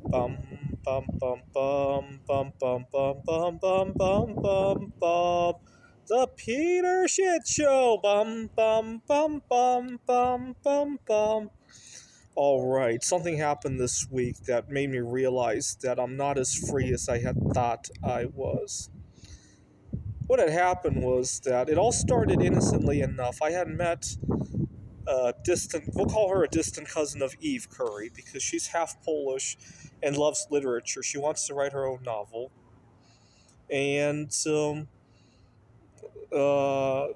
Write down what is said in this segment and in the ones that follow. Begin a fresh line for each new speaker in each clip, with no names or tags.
Bum bum bum bum bum bum bum bum bum bum bum bum. The Peter Shit Show. Bum bum bum bum bum bum bum. All right, something happened this week that made me realize that I'm not as free as I had thought I was. What had happened was that it all started innocently enough. I had met a distant, we'll call her a distant cousin of Eve Curry because she's half Polish and loves literature. She wants to write her own novel. And uh,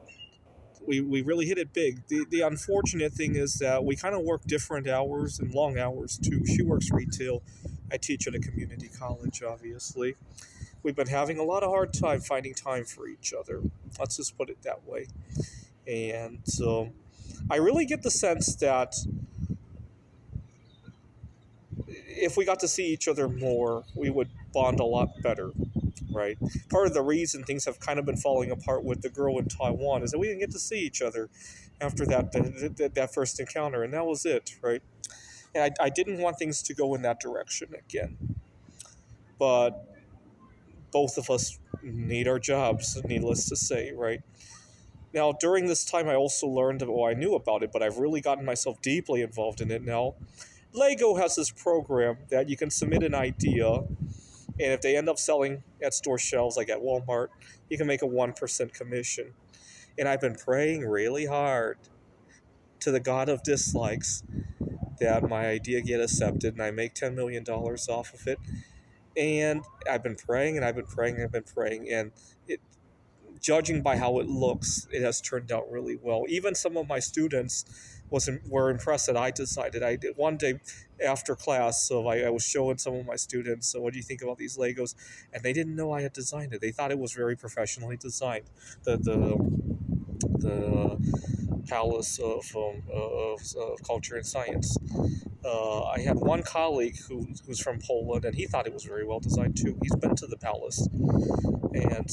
we really hit it big. The unfortunate thing is that we kind of work different hours and long hours too. She works retail. I teach at a community college, obviously. We've been having a lot of hard time finding time for each other. Let's just put it that way. And I really get the sense that if we got to see each other more, we would bond a lot better, right? Part of the reason things have kind of been falling apart with the girl in Taiwan is that we didn't get to see each other after that first encounter, and that was it, right? And I didn't want things to go in that direction again, but both of us need our jobs, needless to say, right? Now, during this time, I also learned, well, I knew about it, but I've really gotten myself deeply involved in it now. Lego has this program that you can submit an idea, and if they end up selling at store shelves, like at Walmart, you can make a 1% commission. And I've been praying really hard to the God of dislikes that my idea get accepted and I make $10 million off of it. And I've been praying and I've been praying and I've been praying, and it, judging by how it looks, it has turned out really well. Even some of my students were impressed that I decided. I did one day after class, so I was showing some of my students, so what do you think about these Legos? And they didn't know I had designed it. They thought it was very professionally designed. The Palace of Culture and Science. I had one colleague who's from Poland, and he thought it was very well designed too. He's been to the palace, and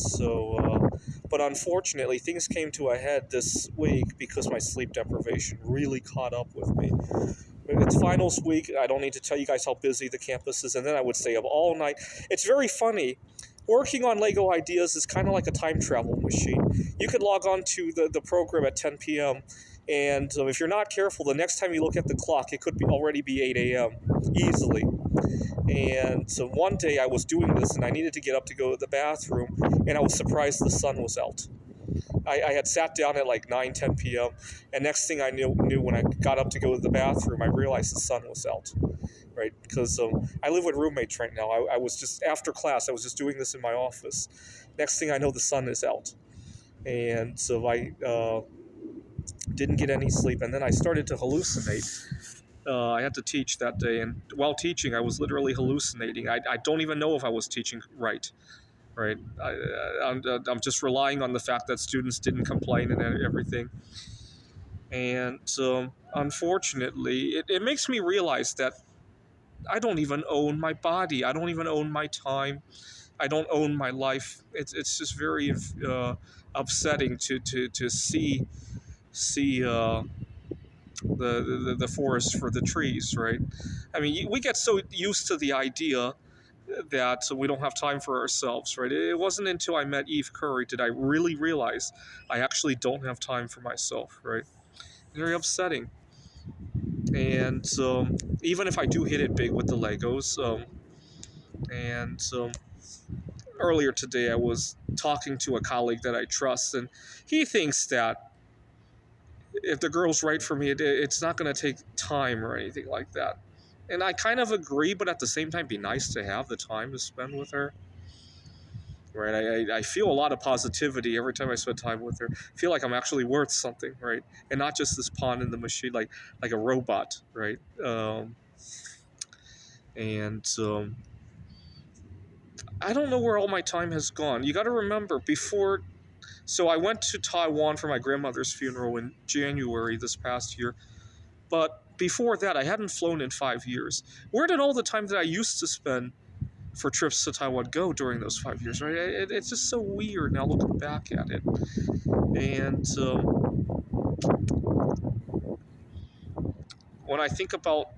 but unfortunately, things came to a head this week because my sleep deprivation really caught up with me. It's finals week. I don't need to tell you guys how busy the campus is, and then I would stay up all night. It's very funny. Working on Lego ideas is kind of like a time travel machine. You could log on to the program at 10 p.m., and if you're not careful, the next time you look at the clock, it could already be 8 a.m. easily. And so one day I was doing this and I needed to get up to go to the bathroom, and I was surprised the sun was out. I had sat down at like 9, 10 p.m., and next thing I knew when I got up to go to the bathroom, I realized the sun was out, right? Because I live with roommates right now. I was just, after class, I was just doing this in my office. Next thing I know, the sun is out. And so I didn't get any sleep, and then I started to hallucinate. I had to teach that day, and while teaching, I was literally hallucinating. I don't even know if I was teaching right. Right, I'm just relying on the fact that students didn't complain and everything. And unfortunately, it makes me realize that I don't even own my body. I don't even own my time. I don't own my life. It's just very upsetting to see the forest for the trees, right? I mean, we get so used to the idea that we don't have time for ourselves, right? It wasn't until I met Eve Curry did I really realize I actually don't have time for myself, right? Very upsetting. And even if I do hit it big with the Legos, and earlier today I was talking to a colleague that I trust, and he thinks that if the girl's right for me, it's not going to take time or anything like that. And I kind of agree, but at the same time, be nice to have the time to spend with her. Right, I feel a lot of positivity every time I spend time with her. I feel like I'm actually worth something, right, and not just this pawn in the machine, like a robot, right? And I don't know where all my time has gone. You got to remember before. So I went to Taiwan for my grandmother's funeral in January this past year, but before that, I hadn't flown in 5 years. Where did all the time that I used to spend for trips to Taiwan go during those 5 years, right? It's just so weird now looking back at it. And when I think about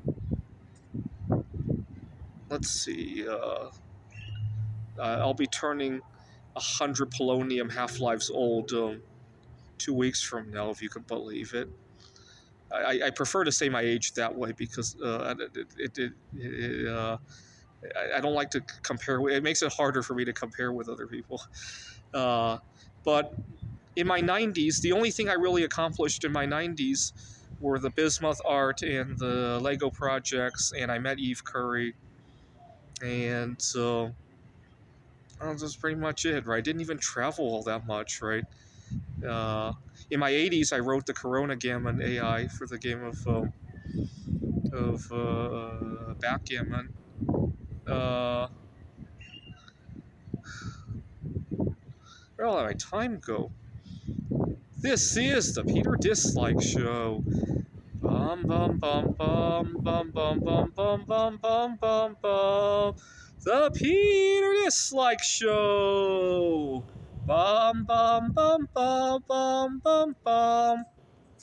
let's see. I'll be turning 100 polonium half-lives old 2 weeks from now, if you can believe it. I prefer to say my age that way because I don't like to compare. It makes it harder for me to compare with other people. But in my 90s, the only thing I really accomplished in my 90s were the bismuth art and the Lego projects, and I met Eve Curry, and that's pretty much it, right? I didn't even travel all that much, right? Uh, in my 80s, I wrote the Corona Gammon AI for the game of backgammon. Uh, where did my time go? This is the Peter Dislike Show. Bum bum bum bum bum bum bum bum bum bum bum bum. The Peter Dislike Show. Bum bum bum bum bum bum bum.